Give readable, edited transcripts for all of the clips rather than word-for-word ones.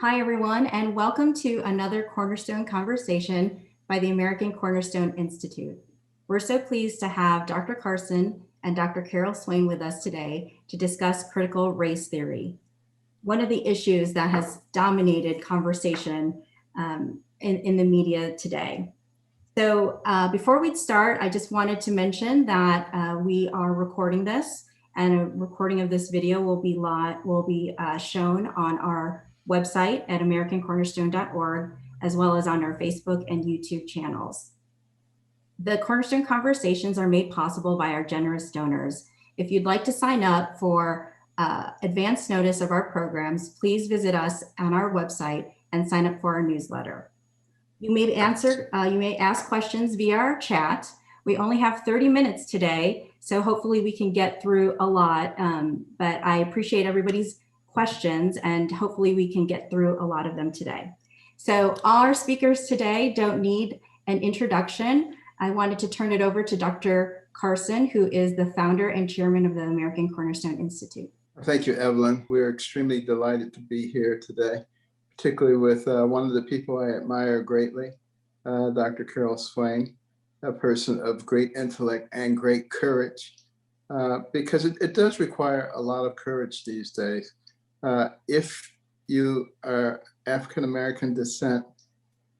Hi, everyone, and welcome to another Cornerstone conversation by the American Cornerstone Institute. We're so pleased to have Dr. Carson and Dr. Carol Swain with us today to discuss critical race theory, one of the issues that has dominated conversation in the media today. So before we start, I just wanted to mention that we are recording this, and a recording of this video will be shown on our website at americancornerstone.org, as well as on our Facebook and YouTube channels. The Cornerstone Conversations are made possible by our generous donors. If you'd like to sign up for advance notice of our programs, please visit us on our website and sign up for our newsletter. You may ask questions via our chat. We only have 30 minutes today, so hopefully we can get through a lot, but I appreciate everybody's questions, and hopefully we can get through a lot of them today. So our speakers today don't need an introduction. I wanted to turn it over to Dr. Carson, who is the founder and chairman of the American Cornerstone Institute. Thank you, Evelyn. We're extremely delighted to be here today, particularly with one of the people I admire greatly, Dr. Carol Swain, a person of great intellect and great courage, because it does require a lot of courage these days. If you are African-American descent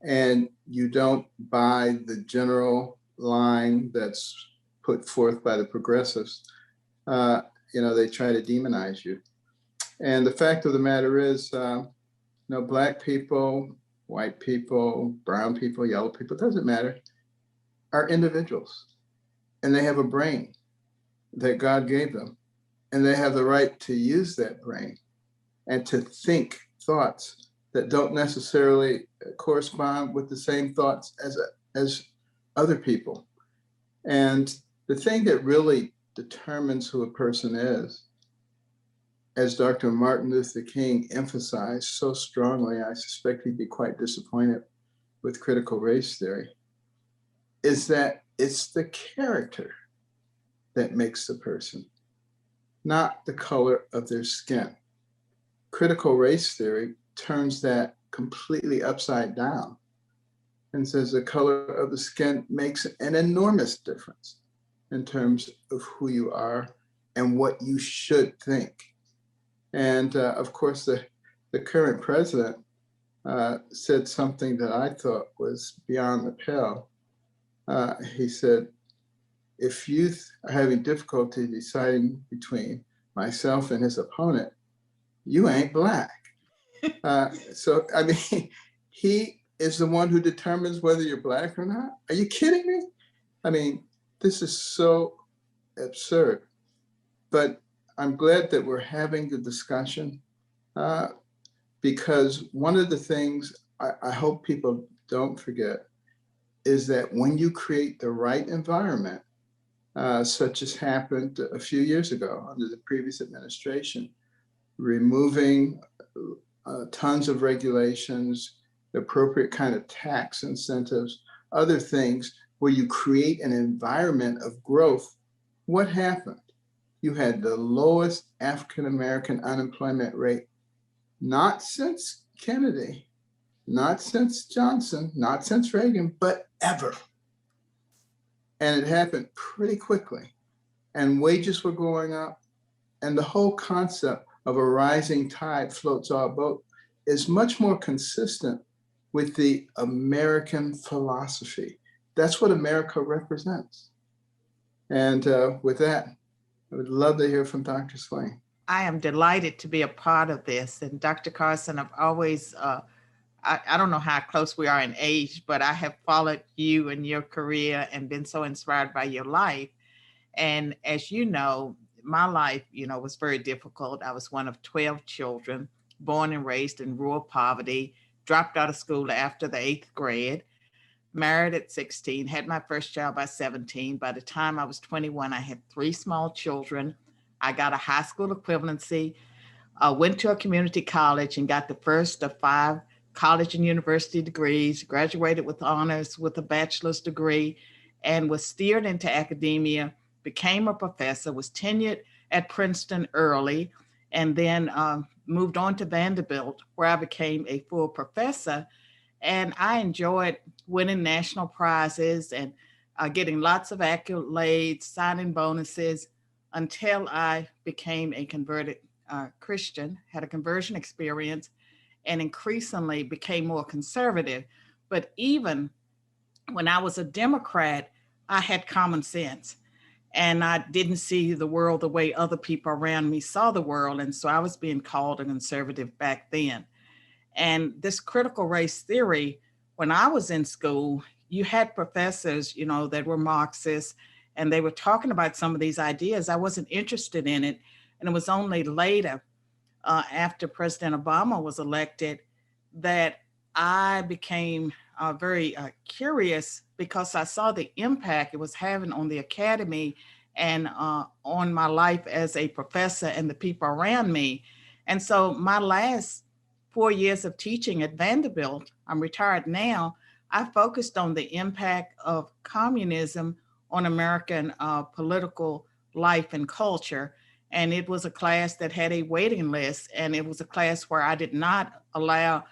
and you don't buy the general line that's put forth by the progressives, they try to demonize you. And the fact of the matter is, Black people, white people, brown people, yellow people, it doesn't matter, are individuals. And they have a brain that God gave them. And they have the right to use that brain and to think thoughts that don't necessarily correspond with the same thoughts as other people. And the thing that really determines who a person is, as Dr. Martin Luther King emphasized so strongly, I suspect he'd be quite disappointed with critical race theory, is that it's the character that makes the person, not the color of their skin. Critical race theory turns that completely upside down and says the color of the skin makes an enormous difference in terms of who you are and what you should think. And of course, the current president said something that I thought was beyond the pale. He said, if youth are having difficulty deciding between myself and his opponent, you ain't Black. He is the one who determines whether you're Black or not. Are you kidding me? This is so absurd. But I'm glad that we're having the discussion because one of the things I hope people don't forget is that when you create the right environment, such as happened a few years ago under the previous administration, removing tons of regulations, the appropriate kind of tax incentives, other things where you create an environment of growth, what happened? You had the lowest African-American unemployment rate, not since Kennedy, not since Johnson, not since Reagan, but ever. And it happened pretty quickly. And wages were going up. And the whole concept of a rising tide floats all boats is much more consistent with the American philosophy. That's what America represents. And with that, I would love to hear from Dr. Swain. I am delighted to be a part of this. And Dr. Carson, I've always, I don't know how close we are in age, but I have followed you and your career and been so inspired by your life. And as you know, my life, was very difficult. I was one of 12 children, born and raised in rural poverty, dropped out of school after the 8th grade, married at 16, had my first child by 17. By the time I was 21, I had 3 small children. I got a high school equivalency, went to a community college and got the first of 5 college and university degrees, graduated with honors with a bachelor's degree, and was steered into academia, became a professor, was tenured at Princeton early, and then moved on to Vanderbilt, where I became a full professor. And I enjoyed winning national prizes and getting lots of accolades, signing bonuses, until I became a converted Christian, had a conversion experience, and increasingly became more conservative. But even when I was a Democrat, I had common sense and I didn't see the world the way other people around me saw the world. And so I was being called a conservative back then. And this critical race theory, when I was in school, you had professors, that were Marxists, and they were talking about some of these ideas. I wasn't interested in it. And it was only later, after President Obama was elected, that I became very curious, because I saw the impact it was having on the academy and on my life as a professor and the people around me. And so my last 4 years of teaching at Vanderbilt, I'm retired now, I focused on the impact of communism on American political life and culture. And it was a class that had a waiting list, and it was a class where I did not allow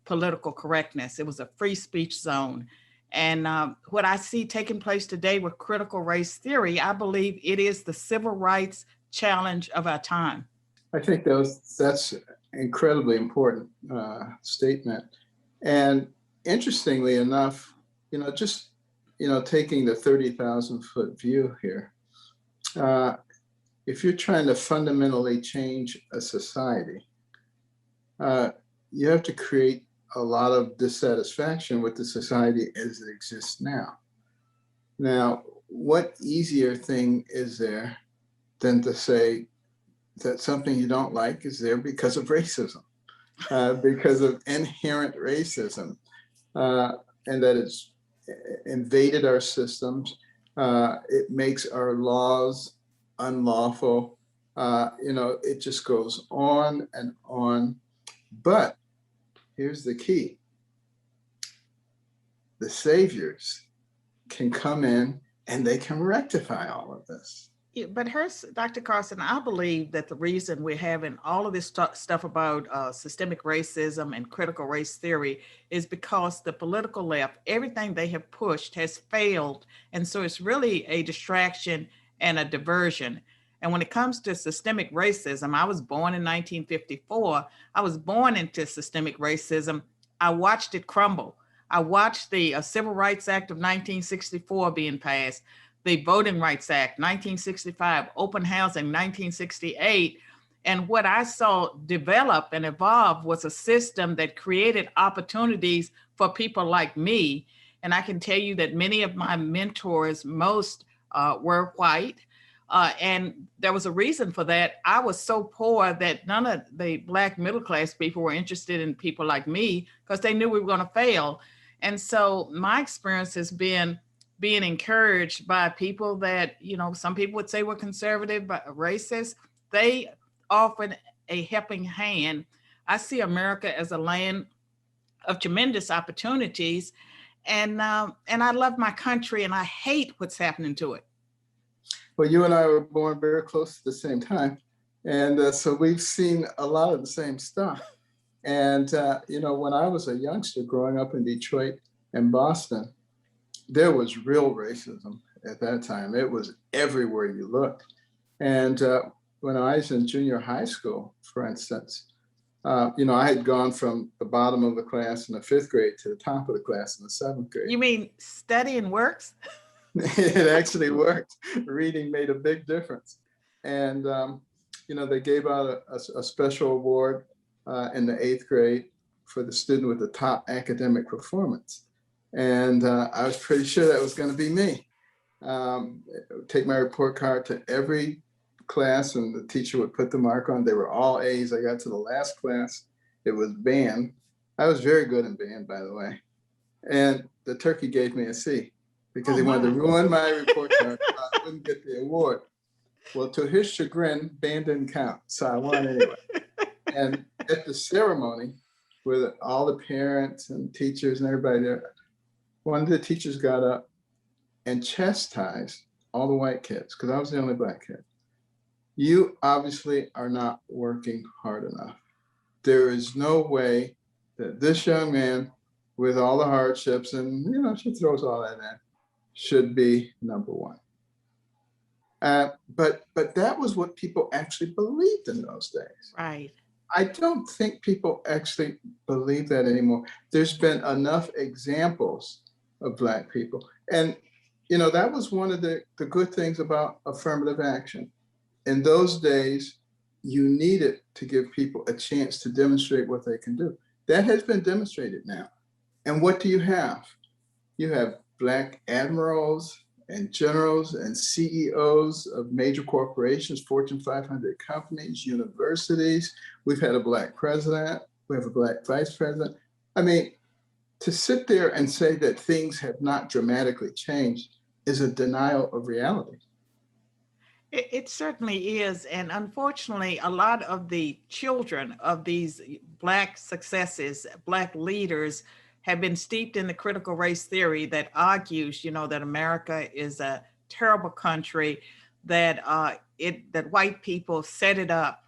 political correctness. It was a free speech zone. And what I see taking place today with critical race theory, I believe it is the civil rights challenge of our time. I think that's incredibly important statement. And interestingly enough, just taking the 30,000-foot view here, if you're trying to fundamentally change a society, you have to create a lot of dissatisfaction with the society as it exists now. Now, what easier thing is there than to say that something you don't like is there because of racism, because of inherent racism, and that it's invaded our systems. It makes our laws unlawful. It just goes on and on. But here's the key. The saviors can come in and they can rectify all of this. Yeah, but Dr. Carson, I believe that the reason we're having all of this stuff about systemic racism and critical race theory is because the political left, everything they have pushed has failed. And so it's really a distraction and a diversion. And when it comes to systemic racism, I was born in 1954. I was born into systemic racism. I watched it crumble. I watched the Civil Rights Act of 1964 being passed, the Voting Rights Act, 1965, open housing, 1968. And what I saw develop and evolve was a system that created opportunities for people like me. And I can tell you that many of my mentors, most were white. And there was a reason for that. I was so poor that none of the Black middle class people were interested in people like me because they knew we were going to fail. And so my experience has been being encouraged by people that, some people would say were conservative, but racist. They offered a helping hand. I see America as a land of tremendous opportunities. And I love my country and I hate what's happening to it. Well, you and I were born very close at the same time. And so we've seen a lot of the same stuff. And, when I was a youngster growing up in Detroit and Boston, there was real racism at that time. It was everywhere you looked. And when I was in junior high school, for instance, I had gone from the bottom of the class in the 5th grade to the top of the class in the 7th grade. You mean studying works? It actually worked. Reading made a big difference. And, they gave out a special award in the 8th grade for the student with the top academic performance. And I was pretty sure that was going to be me. Take my report card to every class and the teacher would put the mark on. They were all A's. I got to the last class. It was band. I was very good in band, by the way. And the turkey gave me a C because he wanted to ruin my report card. I wouldn't get the award. Well, to his chagrin, band didn't count. So I won anyway. And at the ceremony with all the parents and teachers and everybody there, one of the teachers got up and chastised all the white kids because I was the only Black kid. you obviously are not working hard enough. There is no way that this young man, with all the hardships, and she throws all that in, should be number one. But that was what people actually believed in those days. Right. I don't think people actually believe that anymore. There's been enough examples of Black people. And, that was one of the good things about affirmative action. In those days, you needed to give people a chance to demonstrate what they can do. That has been demonstrated now. And what do you have? You have Black admirals and generals and CEOs of major corporations, Fortune 500 companies, universities. We've had a Black president. We have a Black vice president. I mean, to sit there and say that things have not dramatically changed is a denial of reality. It certainly is. And unfortunately, a lot of the children of these Black successes, Black leaders, have been steeped in the critical race theory that argues, that America is a terrible country, that that white people set it up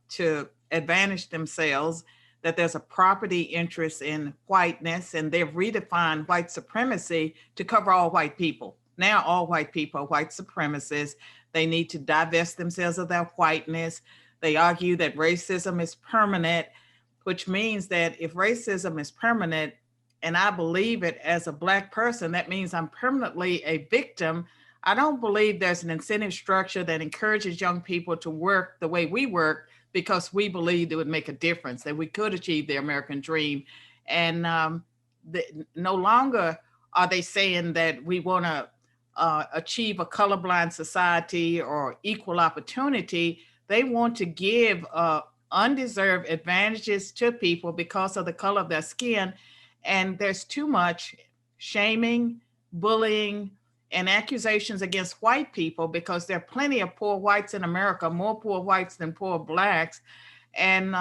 to advantage themselves, that there's a property interest in whiteness, and they've redefined white supremacy to cover all white people. Now all white people are white supremacists. They need to divest themselves of their whiteness. They argue that racism is permanent, which means that if racism is permanent, and I believe it as a Black person, that means I'm permanently a victim. I don't believe there's an incentive structure that encourages young people to work the way we work because we believe it would make a difference, that we could achieve the American dream. And no longer are they saying that we want to achieve a colorblind society or equal opportunity. They want to give undeserved advantages to people because of the color of their skin. And there's too much shaming, bullying, and accusations against white people because there are plenty of poor whites in America, more poor whites than poor Blacks. And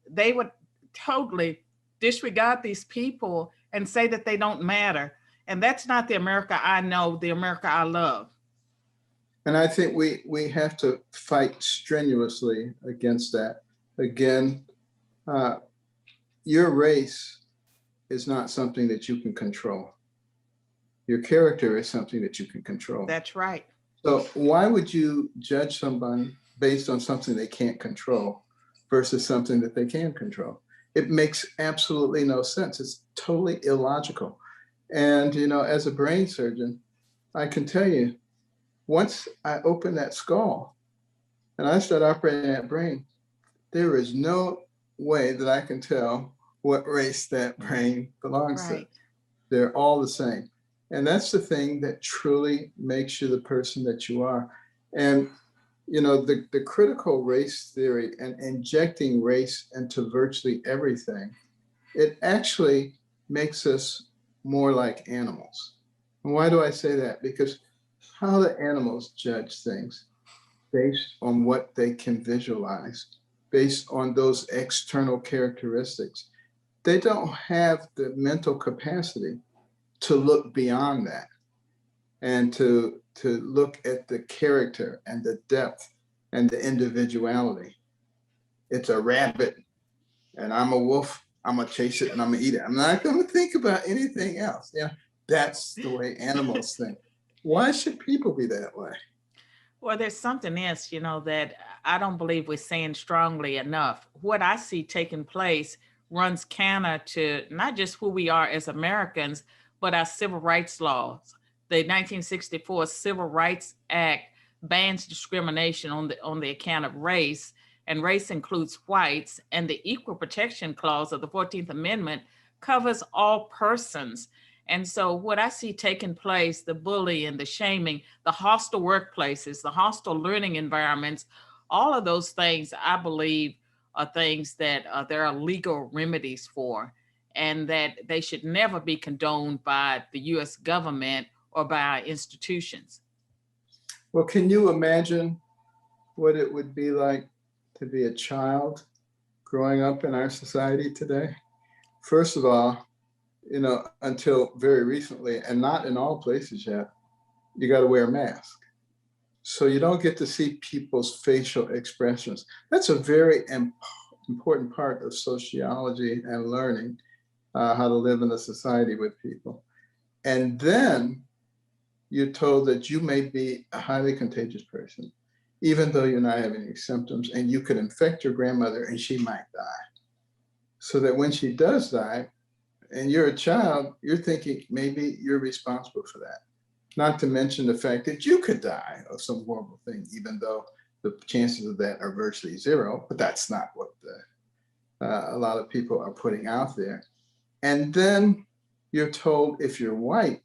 they would totally disregard these people and say that they don't matter. And that's not the America I know, the America I love. And I think we have to fight strenuously against that. Again, your race is not something that you can control. Your character is something that you can control. That's right. So why would you judge somebody based on something they can't control versus something that they can control? It makes absolutely no sense. It's totally illogical. And, as a brain surgeon, I can tell you, once I open that skull and I start operating that brain, there is no way that I can tell what race that brain belongs to. They're all the same. And that's the thing that truly makes you the person that you are. And, the critical race theory and injecting race into virtually everything, it actually makes us more like animals. And why do I say that? Because how the animals judge things based on what they can visualize, based on those external characteristics. They don't have the mental capacity to look beyond that and to look at the character and the depth and the individuality. It's a rabbit and I'm a wolf. I'm gonna chase it and I'm gonna eat it. I'm not gonna think about anything else. That's the way animals think. Why should people be that way? Well, there's something else, that I don't believe we're saying strongly enough. What I see taking place runs counter to not just who we are as Americans, but our civil rights laws. The 1964 Civil Rights Act bans discrimination on the account of race, and race includes whites, and the Equal Protection Clause of the 14th Amendment covers all persons. And so what I see taking place, the bullying, the shaming, the hostile workplaces, the hostile learning environments, all of those things, I believe, are things that there are legal remedies for, and that they should never be condoned by the US government or by our institutions. Well, can you imagine what it would be like to be a child growing up in our society today? First of all, until very recently, and not in all places yet, you got to wear a mask. So you don't get to see people's facial expressions. That's a very important part of sociology and learning how to live in a society with people. And then you're told that you may be a highly contagious person, even though you're not having any symptoms, and you could infect your grandmother and she might die. So that when she does die, and you're a child, you're thinking maybe you're responsible for that. Not to mention the fact that you could die of some horrible thing, even though the chances of that are virtually zero, but that's not what a lot of people are putting out there. And then you're told if you're white,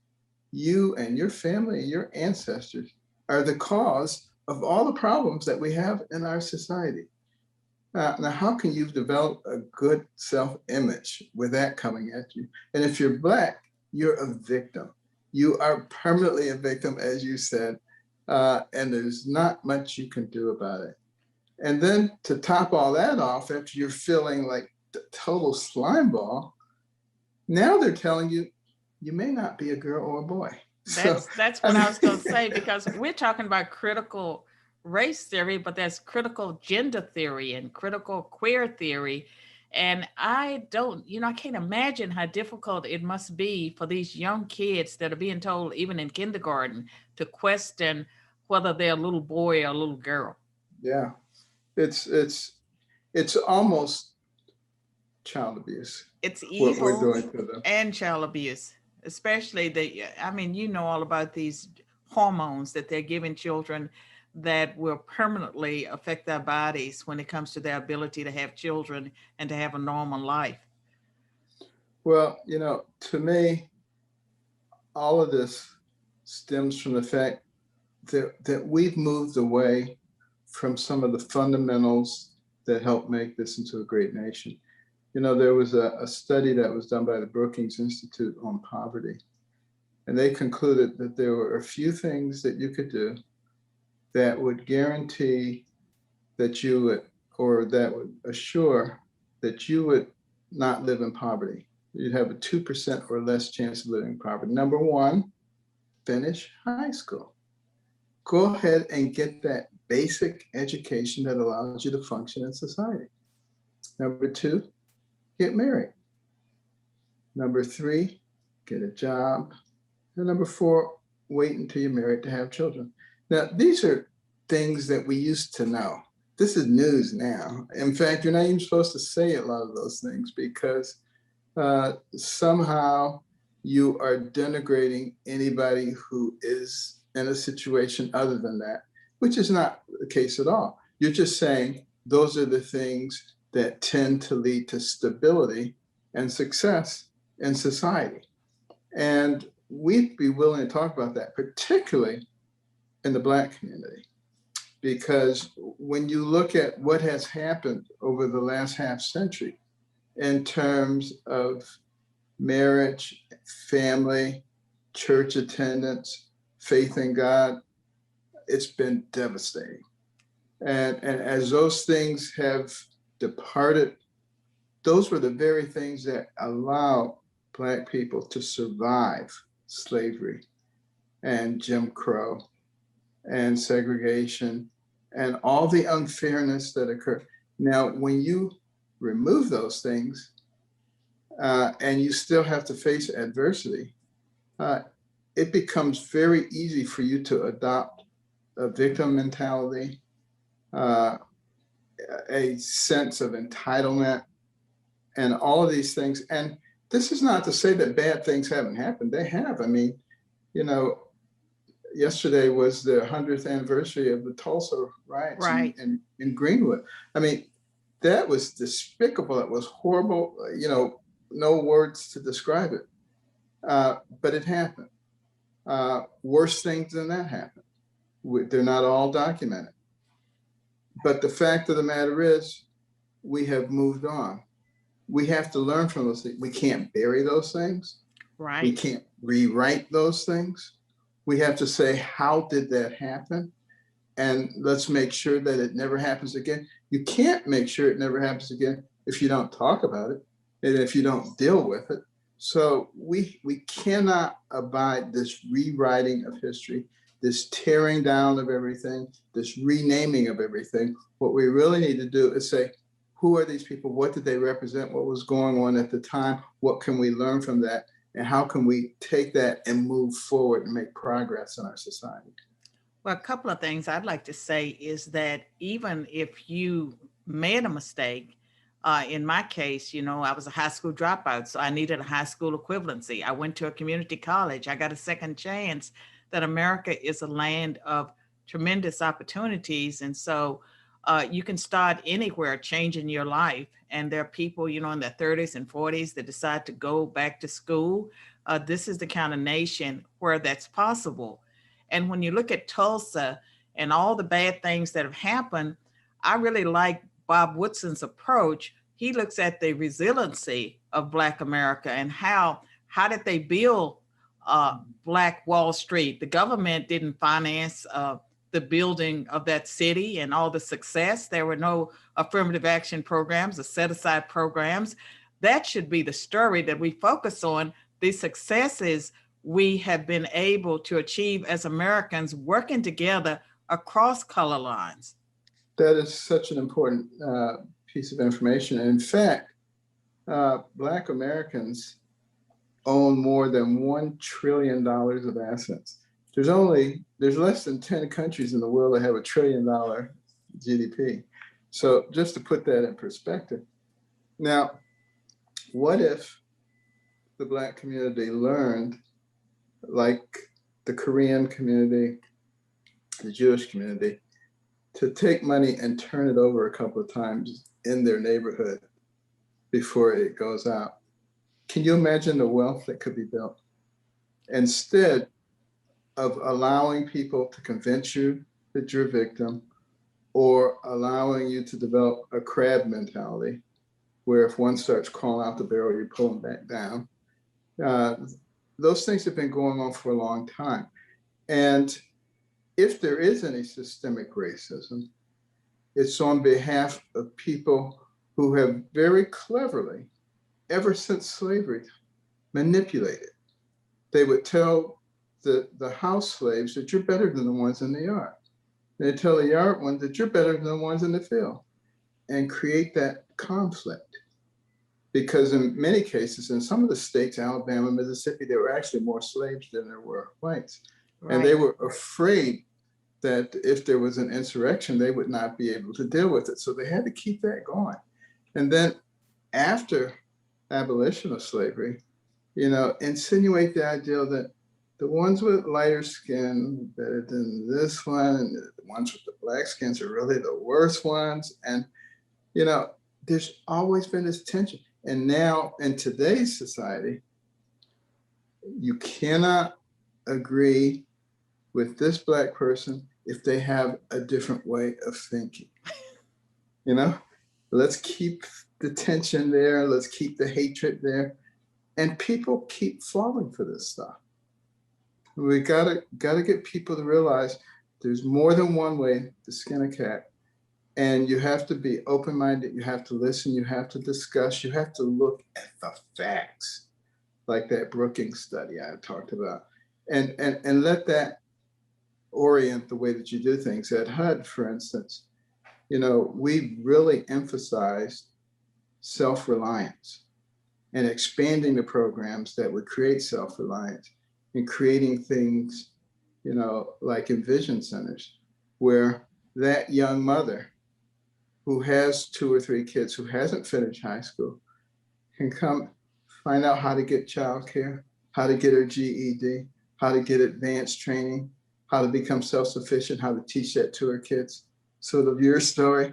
you and your family and your ancestors are the cause of all the problems that we have in our society. Now, how can you develop a good self-image with that coming at you? And if you're Black, you're a victim. You are permanently a victim, as you said, and there's not much you can do about it. And then to top all that off, after you're feeling like the total slime ball, now they're telling you, you may not be a girl or a boy. That's what I was going to say, because we're talking about critical race theory, but there's critical gender theory and critical queer theory. And I can't imagine how difficult it must be for these young kids that are being told, even in kindergarten, to question whether they're a little boy or a little girl. Yeah, it's almost child abuse. It's What we're evil doing to them. and child abuse, especially all about these hormones that they're giving children that will permanently affect their bodies when it comes to their ability to have children and to have a normal life. Well, to me, all of this stems from the fact that we've moved away from some of the fundamentals that help make this into a great nation. There was a study that was done by the Brookings Institute on poverty, and they concluded that there were a few things that you could do that would guarantee that you would, or that would assure that you would not live in poverty. You'd have a 2% or less chance of living in poverty. Number one, finish high school. Go ahead and get that basic education that allows you to function in society. Number two, get married. Number three, get a job. And number four, wait until you're married to have children. Now, these are things that we used to know. This is news now. In fact, you're not even supposed to say a lot of those things because somehow you are denigrating anybody who is in a situation other than that, which is not the case at all. You're just saying those are the things that tend to lead to stability and success in society. And we'd be willing to talk about that, particularly in the Black community, because when you look at what has happened over the last half century in terms of marriage, family, church attendance, faith in God, it's been devastating. And as those things have departed, those were the very things that allowed Black people to survive slavery and Jim Crow and segregation and all the unfairness that occurred. Now, when you remove those things and you still have to face adversity, it becomes very easy for you to adopt a victim mentality, a sense of entitlement, and all of these things. And this is not to say that bad things haven't happened. They have. I mean, yesterday was the 100th anniversary of the Tulsa riots in Greenwood. I mean, that was despicable. It was horrible. No words to describe it. But it happened. Worse things than that happened. They're not all documented. But the fact of the matter is, we have moved on. We have to learn from those things. We can't bury those things. Right. We can't rewrite those things. We have to say, how did that happen? And let's make sure that it never happens again. You can't make sure it never happens again if you don't talk about it and if you don't deal with it. So we cannot abide this rewriting of history this tearing down of everything, this renaming of everything. What we really need to do is say, who are these people? What did they represent? What was going on at the time? What can we learn from that? And how can we take that and move forward and make progress in our society? Well, a couple of things I'd like to say is that even if you made a mistake, in my case, I was a high school dropout, so I needed a high school equivalency. I went to a community college. I got a second chance. That America is a land of tremendous opportunities. And so you can start anywhere changing your life. And there are people, in their 30s and 40s that decide to go back to school. This is the kind of nation where that's possible. And when you look at Tulsa and all the bad things that have happened, I really like Bob Woodson's approach. He looks at the resiliency of Black America and how did they build Black Wall Street? The government didn't finance the building of that city and all the success. There were no affirmative action programs or set aside programs. That should be the story that we focus on, the successes we have been able to achieve as Americans working together across color lines. That is such an important piece of information. And in fact, Black Americans own more than $1 trillion of assets. There's less than 10 countries in the world that have $1 trillion GDP. So just to put that in perspective. Now, what if the Black community learned, like the Korean community, the Jewish community, to take money and turn it over a couple of times in their neighborhood before it goes out? Can you imagine the wealth that could be built? Instead of allowing people to convince you that you're a victim, or allowing you to develop a crab mentality, where if one starts crawling out the barrel, you pull them back down. Those things have been going on for a long time. And if there is any systemic racism, it's on behalf of people who have very cleverly, ever since slavery, manipulated. They would tell the house slaves that you're better than the ones in the yard. They tell the yard ones that you're better than the ones in the field, and create that conflict. Because in many cases, in some of the states, Alabama, Mississippi, there were actually more slaves than there were whites. Right. And they were afraid that if there was an insurrection, they would not be able to deal with it. So they had to keep that going. And then after abolition of slavery, insinuate the idea that the ones with lighter skin better than this one, and the ones with the black skins are really the worst ones. And, there's always been this tension. And now in today's society, you cannot agree with this Black person if they have a different way of thinking. Let's keep the tension there. Let's keep the hatred there. And people keep falling for this stuff. We gotta get people to realize there's more than one way to skin a cat. And you have to be open-minded, you have to listen, you have to discuss, you have to look at the facts, like that Brookings study I talked about, and let that orient the way that you do things. At HUD, for instance, we really emphasized self-reliance and expanding the programs that would create self-reliance, and creating things, like Envision centers, where that young mother who has 2 or 3 kids, who hasn't finished high school, can come find out how to get childcare, how to get her GED, how to get advanced training, how to become self-sufficient, how to teach that to her kids. So your story,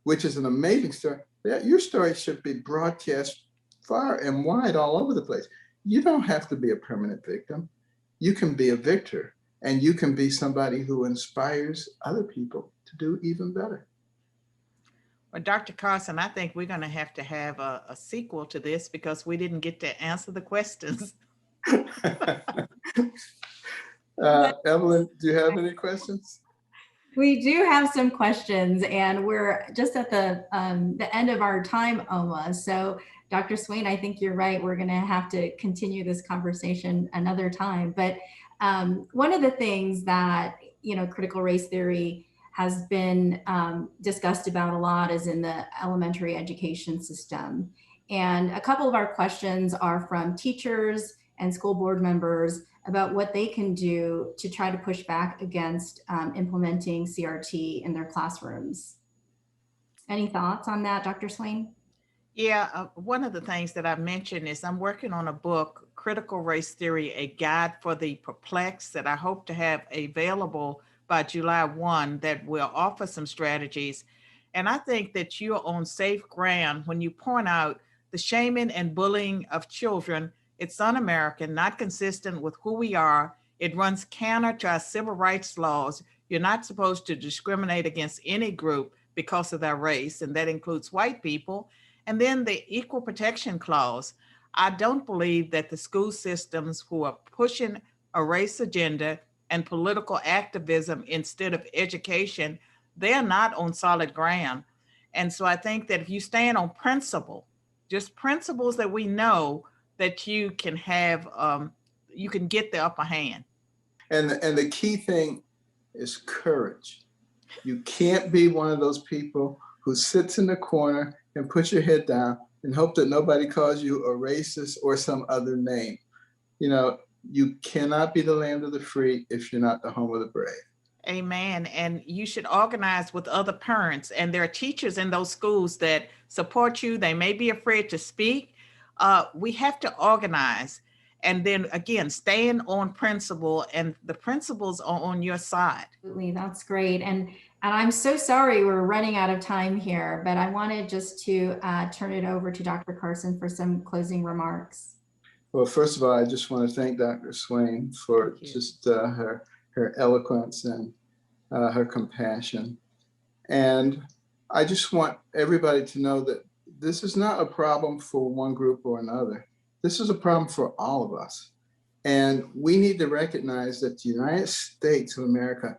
which is an amazing story, your story should be broadcast far and wide all over the place. You don't have to be a permanent victim. You can be a victor, and you can be somebody who inspires other people to do even better. Well, Dr. Carson, I think we're going to have a sequel to this, because we didn't get to answer the questions. Evelyn, do you have any questions? We do have some questions, and we're just at the end of our time almost. So Dr. Swain, I think you're right. We're going to have to continue this conversation another time. But One of the things that, critical race theory has been discussed about a lot is in the elementary education system. And a couple of our questions are from teachers and school board members about what they can do to try to push back against implementing CRT in their classrooms. Any thoughts on that, Dr. Swain? Yeah, one of the things that I mentioned is I'm working on a book, Critical Race Theory, a guide for the perplexed, that I hope to have available by July 1 that will offer some strategies. And I think that you're on safe ground when you point out the shaming and bullying of children. It's un-American, not consistent with who we are. It runs counter to our civil rights laws. You're not supposed to discriminate against any group because of their race, and that includes white people. And then the Equal Protection Clause. I don't believe that the school systems who are pushing a race agenda and political activism instead of education, they're not on solid ground. And so I think that if you stand on principle, just principles that we know, that you can have, you can get the upper hand. And the key thing is courage. You can't be one of those people who sits in the corner and put your head down and hope that nobody calls you a racist or some other name. You cannot be the land of the free if you're not the home of the brave. Amen. And you should organize with other parents. And there are teachers in those schools that support you. They may be afraid to speak. We have to organize. And then again, staying on principle, and the principles are on your side. Absolutely, that's great. And I'm so sorry we're running out of time here, but I wanted just to turn it over to Dr. Carson for some closing remarks. Well, first of all, I just want to thank Dr. Swain for just her eloquence and her compassion. And I just want everybody to know that this is not a problem for one group or another. This is a problem for all of us. And we need to recognize that the United States of America,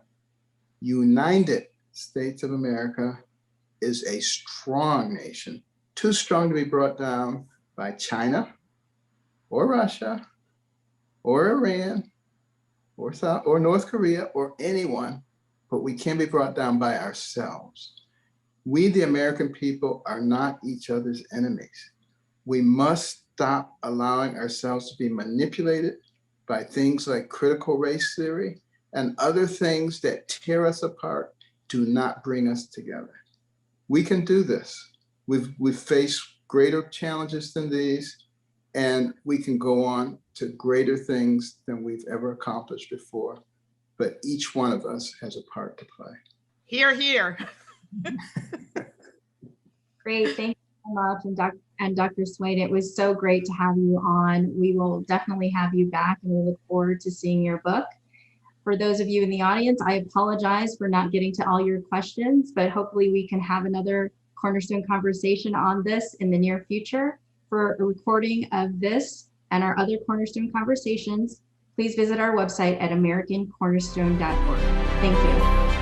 United States of America, is a strong nation, too strong to be brought down by China or Russia or Iran or North Korea or anyone, but we can be brought down by ourselves. We, the American people, are not each other's enemies. We must stop allowing ourselves to be manipulated by things like critical race theory and other things that tear us apart, do not bring us together. We can do this. We've faced greater challenges than these, and we can go on to greater things than we've ever accomplished before. But each one of us has a part to play. Hear, hear. Great, thank you so much. And Dr. Swain, it was so great to have you on. We will definitely have you back, and we look forward to seeing your book. For those of you in the audience, I apologize for not getting to all your questions, but hopefully we can have another Cornerstone conversation on this in the near future. For a recording of this and our other Cornerstone conversations, please visit our website at americancornerstone.org. Thank you.